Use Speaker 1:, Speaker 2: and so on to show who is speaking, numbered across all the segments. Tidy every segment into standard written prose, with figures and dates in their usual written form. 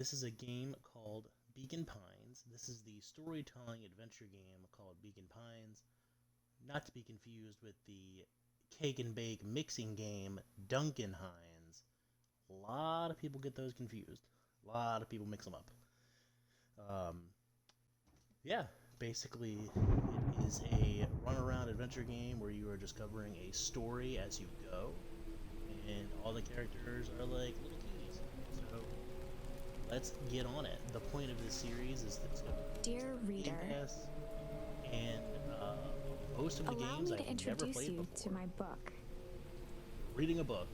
Speaker 1: This is a game called Beacon Pines. This is the storytelling adventure game called Beacon Pines, not to be confused with the cake and bake mixing game Duncan Hines. A lot of people get those confused. A lot of people mix them up. Um, yeah, basically, it is a run-around adventure game where you are discovering a story as you go, and all the characters are like little cuties. So let's get on it. The point of this series is to
Speaker 2: Dear reader,
Speaker 1: GamePass, and most of the
Speaker 2: allow
Speaker 1: games
Speaker 2: me to
Speaker 1: I've never
Speaker 2: introduce
Speaker 1: played
Speaker 2: you
Speaker 1: before.
Speaker 2: to my book.
Speaker 1: Reading a book.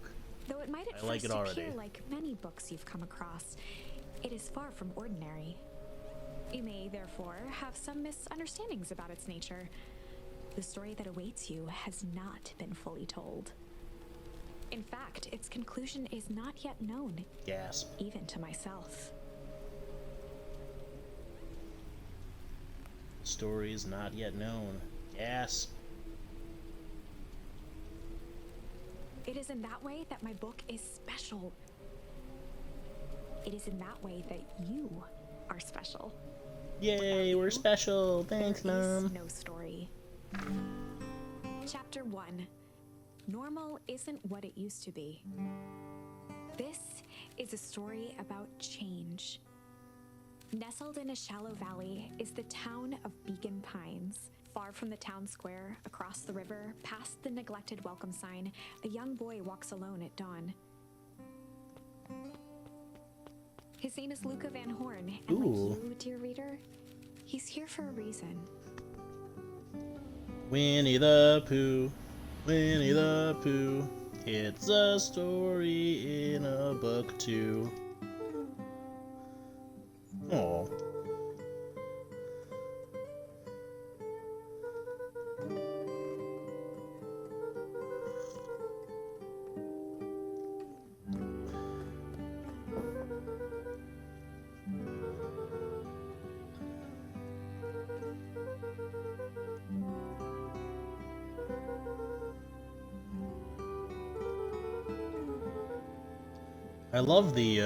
Speaker 2: Though it might at
Speaker 1: I like
Speaker 2: first
Speaker 1: it already.
Speaker 2: appear like many books you've come across, it is far from ordinary. You may, therefore, have some misunderstandings about its nature. The story that awaits you has not been fully told. In fact, its conclusion is not yet known,
Speaker 1: Gasp.
Speaker 2: even to myself.
Speaker 1: The story is not yet known. Gasp.
Speaker 2: It is in that way that my book is special. It is in that way that you are special.
Speaker 1: Yay, we're special. Thanks,
Speaker 2: There is
Speaker 1: Mom.
Speaker 2: no story. Chapter 1. Normal isn't what it used to be. This is a story about change. Nestled in a shallow valley is the town of Beacon Pines. Far from the town square, across the river, past the neglected welcome sign, a young boy walks alone at dawn. His name is Luca Van Horn, and
Speaker 1: Ooh.
Speaker 2: like you, dear reader, he's here for a reason.
Speaker 1: Winnie the Pooh. Winnie the Pooh. It's a story in a book, too. Oh. I love the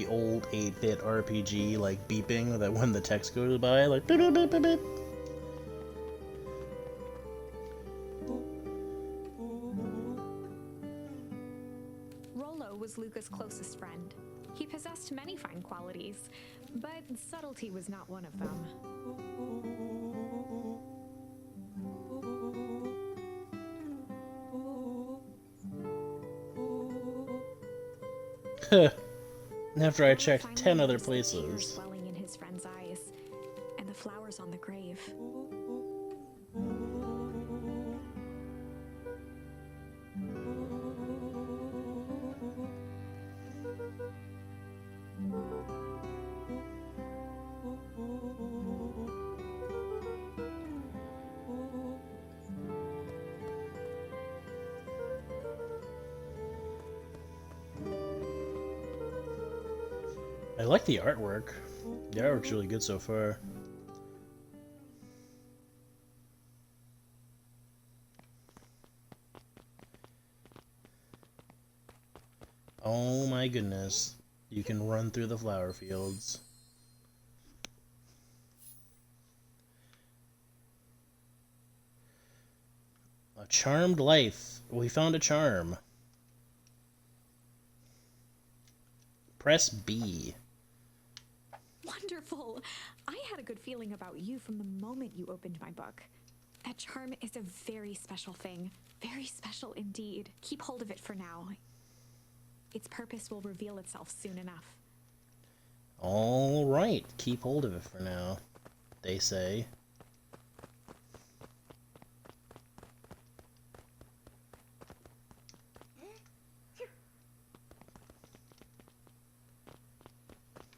Speaker 1: old 8-bit RPG like beeping that when the text goes by, like beep beep beep beep beep.
Speaker 2: Rollo was Luca's closest friend. He possessed many fine qualities, but subtlety was not one of them.
Speaker 1: After I checked
Speaker 2: Finally
Speaker 1: 10 other
Speaker 2: noticed the tears
Speaker 1: places.
Speaker 2: swelling in his friend's eyes, and the flowers on the grave.
Speaker 1: I like the artwork. The artwork's really good so far. Oh my goodness. You can run through the flower fields. A charmed life. We found a charm. Press B.
Speaker 2: Wonderful! I had a good feeling about you from the moment you opened my book. That charm is a very special thing. Very special indeed. Keep hold of it for now. Its purpose will reveal itself soon enough.
Speaker 1: Alright, keep hold of it for now, they say.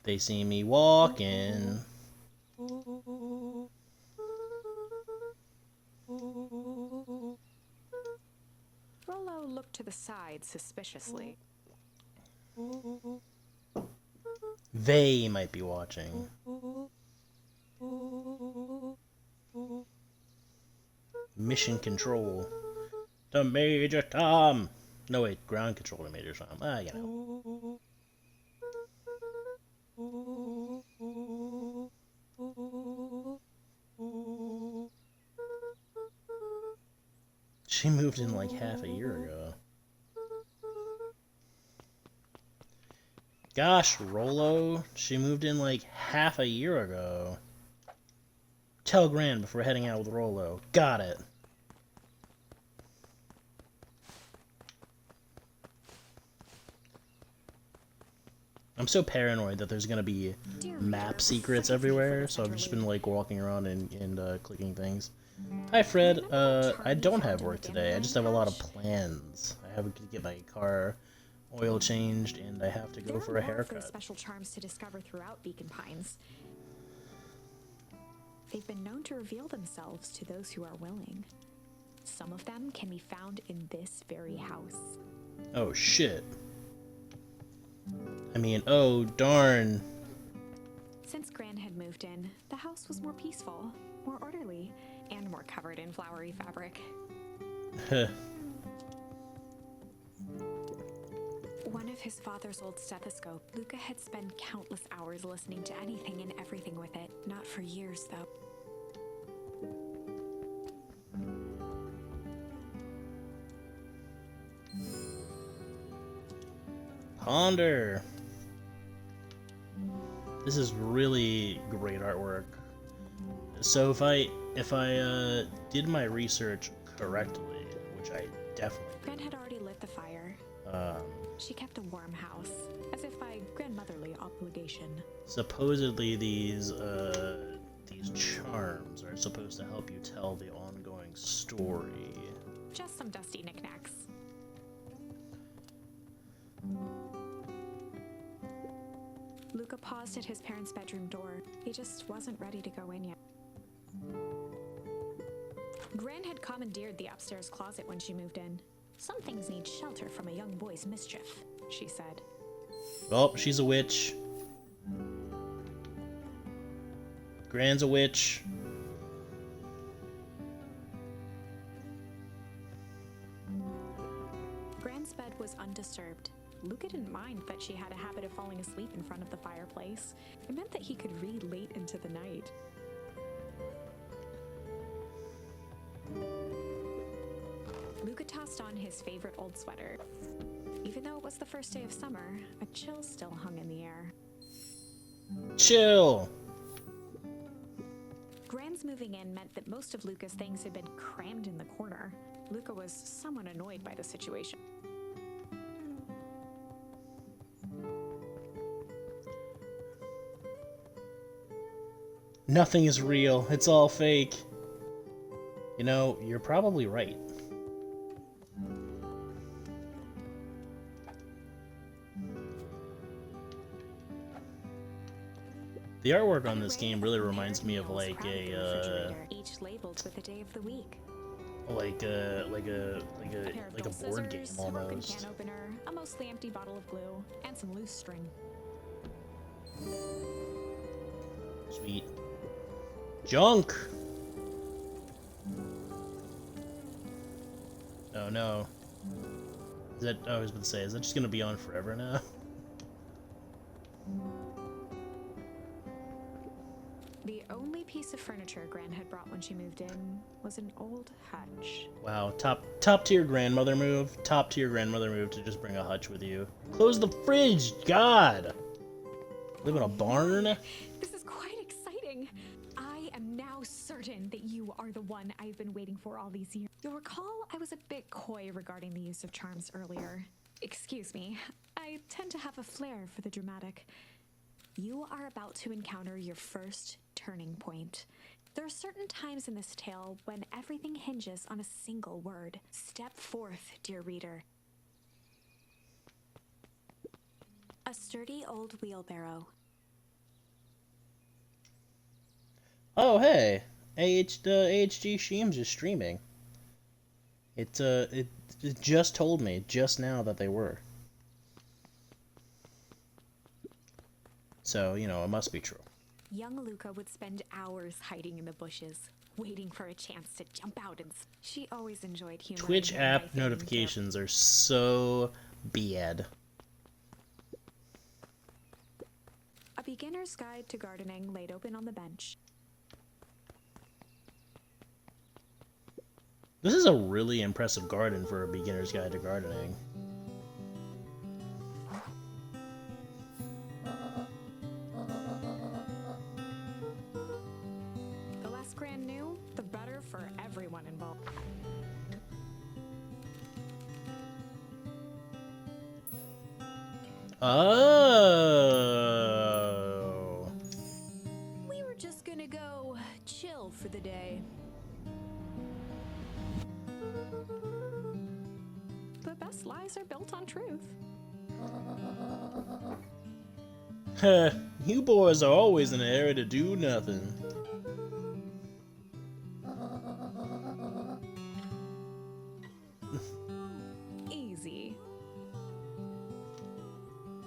Speaker 1: They see me walking.
Speaker 2: Rollo looked to the side suspiciously.
Speaker 1: They might be watching. Mission control. To Major Tom. No, wait, ground control to Major Tom. You know. moved in like half a year ago. Gosh, Rolo, she moved in like half a year ago. Tell Gran before heading out with Rolo. Got it. I'm so paranoid that there's gonna be map secrets everywhere, so I've just been like walking around and clicking things. Hi Fred, I don't have work today. I just have a lot of plans. I have to get my car oil changed, and I have to go for a haircut.
Speaker 2: Special charms to discover throughout Beacon Pines. They've been known to reveal themselves to those who are willing. Some of them can be found in this very house.
Speaker 1: Oh shit. I mean, oh darn.
Speaker 2: Since Gran had moved in, the house was more peaceful, more orderly, and more covered in flowery fabric. One of his father's old stethoscope, Luca had spent countless hours listening to anything and everything with it. Not for years, though.
Speaker 1: Ponder. This is really great artwork. So if I did my research correctly, which I definitely did.
Speaker 2: Gran had already lit the fire. She kept a warm house, as if by grandmotherly obligation.
Speaker 1: Supposedly these charms are supposed to help you tell the ongoing story.
Speaker 2: Just some dusty knickknacks. Luca paused at his parents' bedroom door. He just wasn't ready to go in yet. Gran had commandeered the upstairs closet when she moved in. Some things need shelter from a young boy's mischief, she said.
Speaker 1: Well, she's a witch. Gran's a witch.
Speaker 2: Gran's bed was undisturbed. Luca didn't mind that she had a habit of falling asleep in front of the fireplace. It meant that he could read late into the night. Luca tossed on his favorite old sweater. Even though it was the first day of summer, a chill still hung in the air.
Speaker 1: Chill!
Speaker 2: Gran's moving in meant that most of Luca's things had been crammed in the corner. Luca was somewhat annoyed by the situation.
Speaker 1: Nothing is real. It's all fake. You know, you're probably right. The artwork on this game really reminds me of like
Speaker 2: each labeled with the day of the week.
Speaker 1: like a board game
Speaker 2: A broken
Speaker 1: almost.
Speaker 2: can opener, a mostly empty bottle of glue, and some loose string.
Speaker 1: Sweet. Junk! Oh no. Is that, I was about to say, is that just gonna be on forever now?
Speaker 2: The only piece of furniture Gran had brought when she moved in was an old hutch.
Speaker 1: Wow, top tier grandmother move. Top tier grandmother move to just bring a hutch with you. Close the fridge, God! Live in a barn?
Speaker 2: This is quite exciting. I am now certain that you are the one I've been waiting for all these years. You'll recall I was a bit coy regarding the use of charms earlier. Excuse me, I tend to have a flair for the dramatic. You are about to encounter your first turning point. There are certain times in this tale when everything hinges on a single word. Step forth, dear reader. A sturdy old wheelbarrow.
Speaker 1: Oh hey, AHG Sheems is streaming. It just told me just now that they were. So, you know, it must be true.
Speaker 2: Young Luca would spend hours hiding in the bushes, waiting for a chance to jump out and... She always enjoyed humoring
Speaker 1: Twitch
Speaker 2: him
Speaker 1: app
Speaker 2: by thinking
Speaker 1: notifications are so bad.
Speaker 2: A beginner's guide to gardening laid open on the bench.
Speaker 1: This is a really impressive garden for a beginner's guide to gardening.
Speaker 2: The less grand new, the better for everyone involved.
Speaker 1: Oh.
Speaker 2: We were just gonna go chill for the day. The best lies are built on truth.
Speaker 1: Heh, you boys are always in a hurry to do nothing.
Speaker 2: Easy.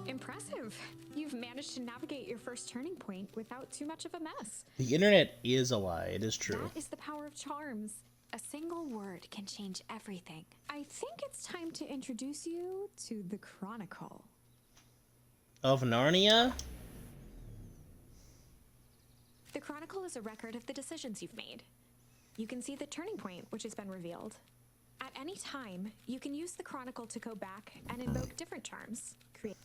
Speaker 2: Impressive. You've managed to navigate your first turning point without too much of a mess.
Speaker 1: The internet is a lie, it is true.
Speaker 2: That is the power of charms. A single word can change everything. I think it's time to introduce you to the Chronicle.
Speaker 1: Of Narnia?
Speaker 2: The Chronicle is a record of the decisions you've made. You can see the turning point which has been revealed. At any time, you can use the Chronicle to go back and invoke different charms.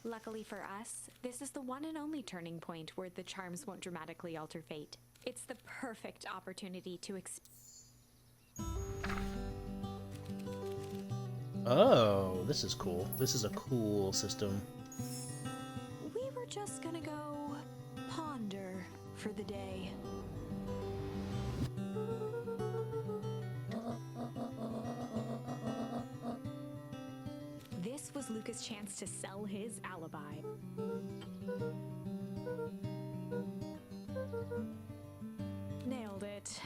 Speaker 2: Luckily for us, this is the one and only turning point where the charms won't dramatically alter fate. It's the perfect opportunity to
Speaker 1: Oh, this is cool. This is a cool system.
Speaker 2: We were just gonna go ponder for the day. This was Luca's chance to sell his alibi. Nailed it.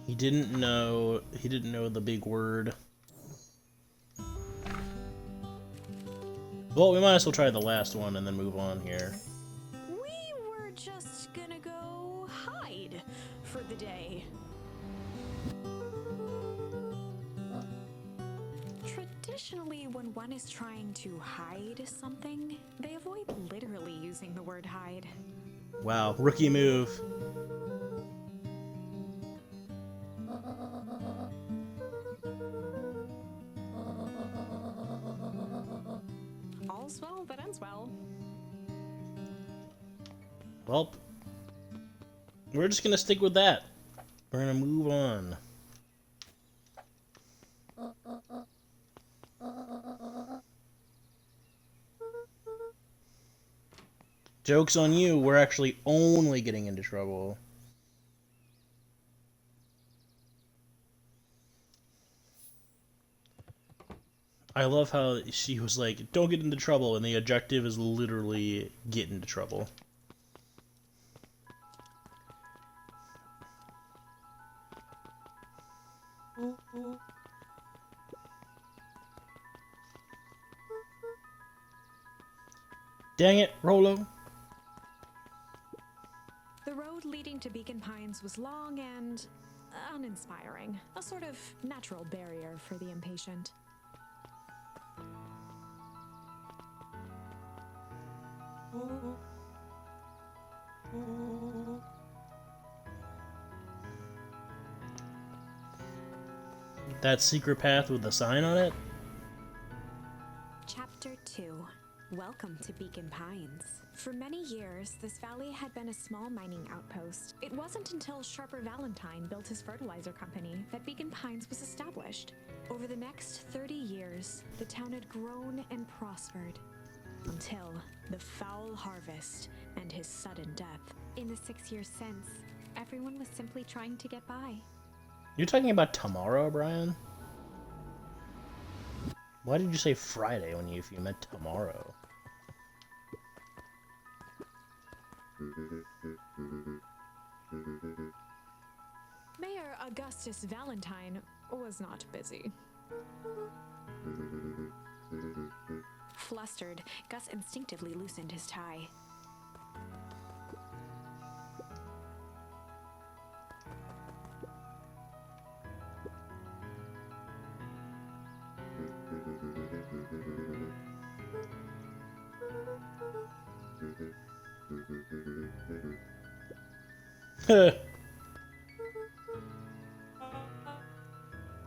Speaker 1: He didn't know the big word. Well, we might as well try the last one and then move on here.
Speaker 2: We were just gonna go hide for the day. Traditionally, when one is trying to hide something, they avoid literally using the word hide.
Speaker 1: Wow, rookie move.
Speaker 2: All's well that ends well.
Speaker 1: Well, we're just gonna stick with that. We're gonna move on. Joke's on you, we're actually only getting into trouble. I love how she was like, don't get into trouble, and the objective is literally get into trouble. Dang it, Rolo.
Speaker 2: The road leading to Beacon Pines was long and uninspiring, a sort of natural barrier for the impatient.
Speaker 1: That secret path with the sign on it?
Speaker 2: Chapter 2. Welcome to Beacon Pines. For many years, this valley had been a small mining outpost. It wasn't until Sharper Valentine built his fertilizer company that Beacon Pines was established. Over the next 30 years, the town had grown and prospered, until the foul harvest and his sudden death. In the 6 years since, everyone was simply trying to get by.
Speaker 1: You're talking about tomorrow, Brian? Why did you say Friday when if you meant tomorrow?
Speaker 2: Mayor Augustus Valentine was not busy. Flustered, Gus instinctively loosened his tie.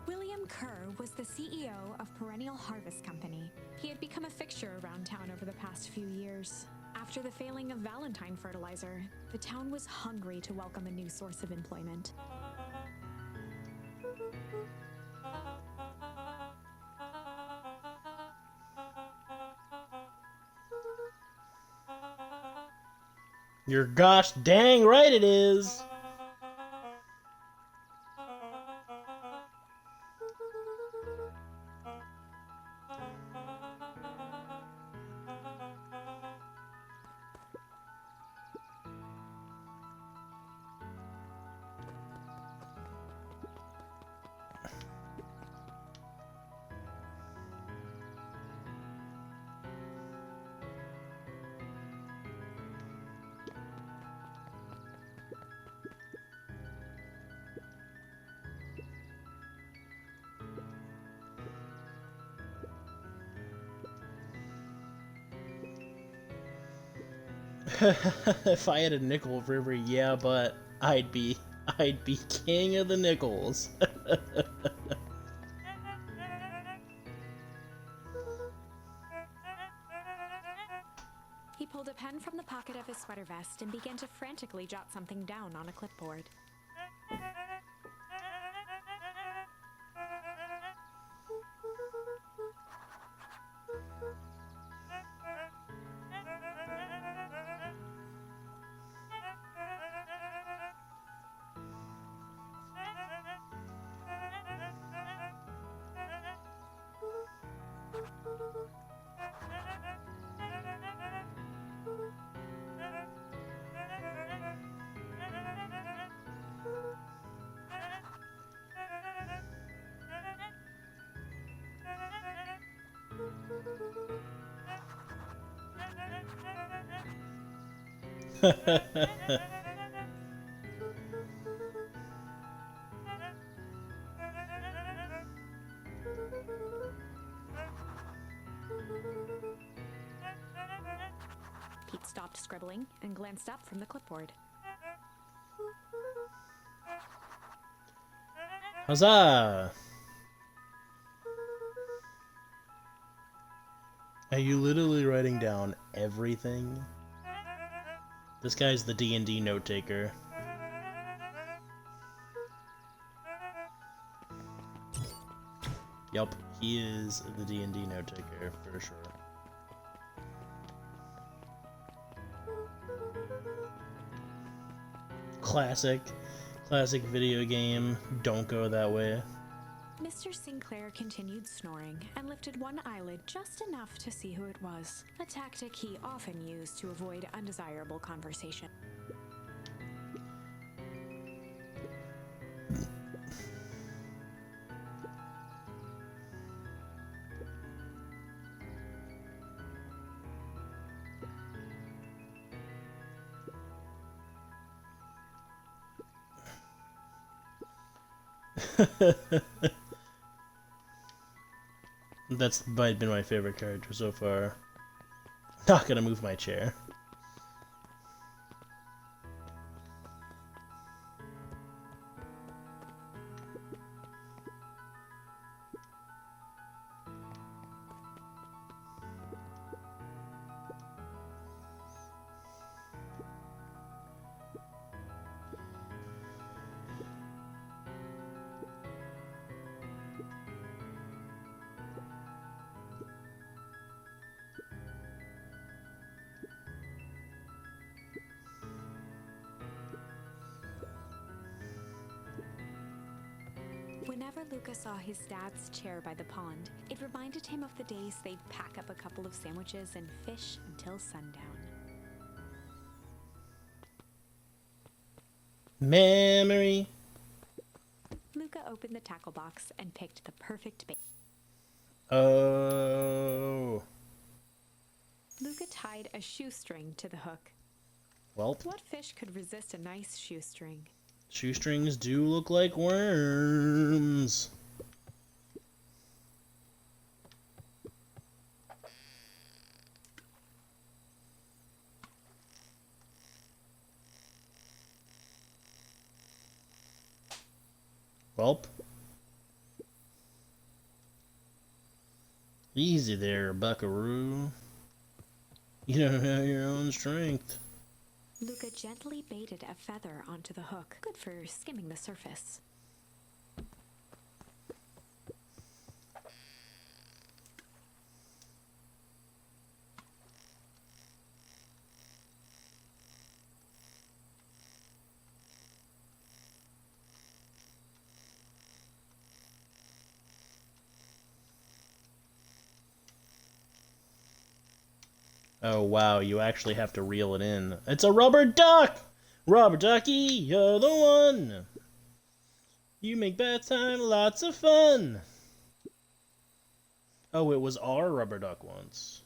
Speaker 2: William Kerr was the CEO of Perennial Harvest Company. He had become a fixture around town over the past few years. After the failing of Valentine fertilizer, the town was hungry to welcome a new source of employment.
Speaker 1: You're gosh dang right it is! If I had a nickel for every yeah, but I'd be king of the nickels.
Speaker 2: He pulled a pen from the pocket of his sweater vest and began to frantically jot something down on a clipboard. Pete stopped scribbling and glanced up from the clipboard.
Speaker 1: Huzzah! Are you literally writing down everything? This guy's the D&D note taker. Yup, he is the D&D note taker for sure. Classic video game. Don't go that way.
Speaker 2: Mr. Sinclair continued snoring and lifted one eyelid just enough to see who it was, a tactic he often used to avoid undesirable conversation.
Speaker 1: That's might have been my favorite character so far. Not gonna move my chair.
Speaker 2: Whenever Luca saw his dad's chair by the pond, it reminded him of the days they'd pack up a couple of sandwiches and fish until sundown.
Speaker 1: Memory.
Speaker 2: Luca opened the tackle box and picked the perfect bait.
Speaker 1: Oh.
Speaker 2: Luca tied a shoestring to the hook.
Speaker 1: Well,
Speaker 2: What fish could resist a nice shoestring?
Speaker 1: shoestrings do look like worms. Welp. Easy there, buckaroo. You don't know your own strength.
Speaker 2: Luca gently baited a feather onto the hook, good for skimming the surface.
Speaker 1: Oh wow, you actually have to reel it in. It's a rubber duck! Rubber ducky, you're the one! You make bath time lots of fun! Oh, it was our rubber duck once.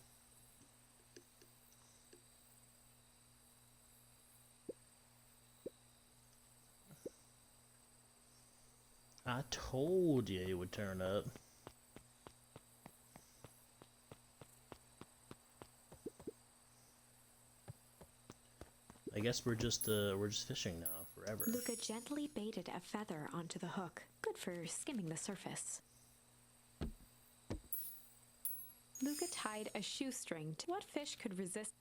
Speaker 1: I told you it would turn up. I guess we're just fishing now forever.
Speaker 2: Luca gently baited a feather onto the hook, good for skimming the surface. Luca tied a shoestring to what fish could resist.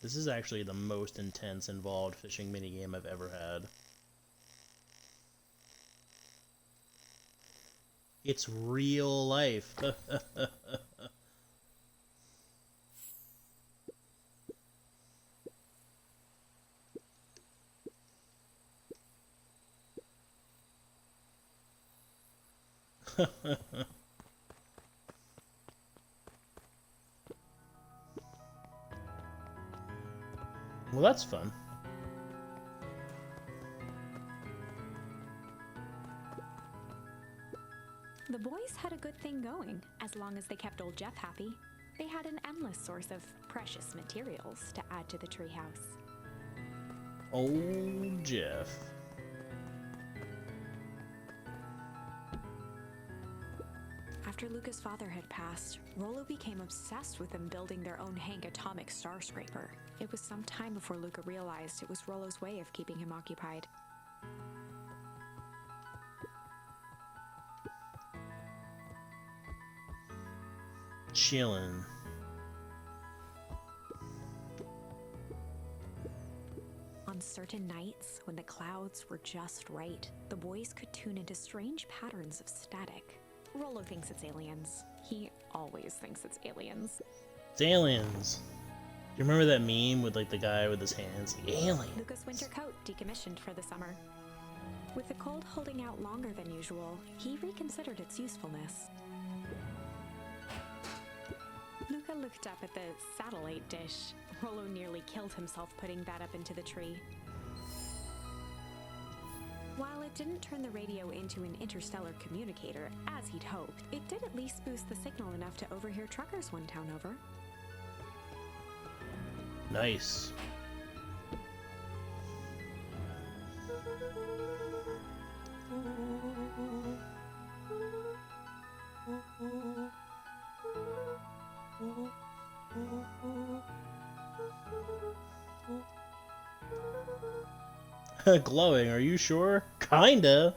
Speaker 1: This is actually the most intense involved fishing minigame I've ever had. It's real life. Well, that's fun.
Speaker 2: The boys had a good thing going, as long as they kept old Jeff happy. They had an endless source of precious materials to add to the treehouse.
Speaker 1: Old Jeff.
Speaker 2: After Luca's father had passed, Rollo became obsessed with them building their own Hank atomic star scraper. It was some time before Luca realized it was Rollo's way of keeping him occupied.
Speaker 1: Chillin'.
Speaker 2: On certain nights, when the clouds were just right, the boys could tune into strange patterns of static. Rollo thinks it's aliens. He always thinks it's aliens.
Speaker 1: It's aliens. Do you remember that meme with like the guy with his hands? Alien.
Speaker 2: Luca's winter coat decommissioned for the summer. With the cold holding out longer than usual, he reconsidered its usefulness. Luca looked up at the satellite dish. Rollo nearly killed himself putting that up into the tree. While it didn't turn the radio into an interstellar communicator, as he'd hoped, it did at least boost the signal enough to overhear truckers one town over.
Speaker 1: Nice. Glowing, are you sure? Kinda.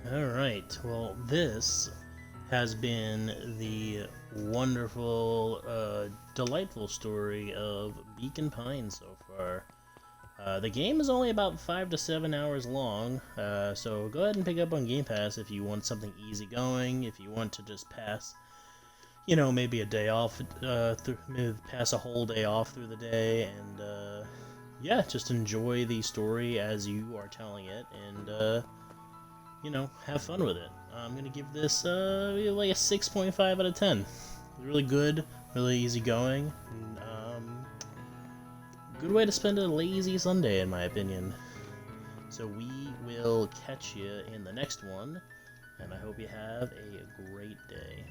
Speaker 1: Alright, well, this has been the wonderful, delightful story of Beacon Pines so far. The game is only about 5 to 7 hours long, so go ahead and pick up on Game Pass if you want something easygoing, if you want to just pass, maybe a day off, maybe pass a whole day off through the day, and yeah, just enjoy the story as you are telling it, and have fun with it. I'm gonna give this like a 6.5 out of 10. Really good, really easygoing. Good way to spend a lazy Sunday, in my opinion. So we will catch you in the next one, and I hope you have a great day.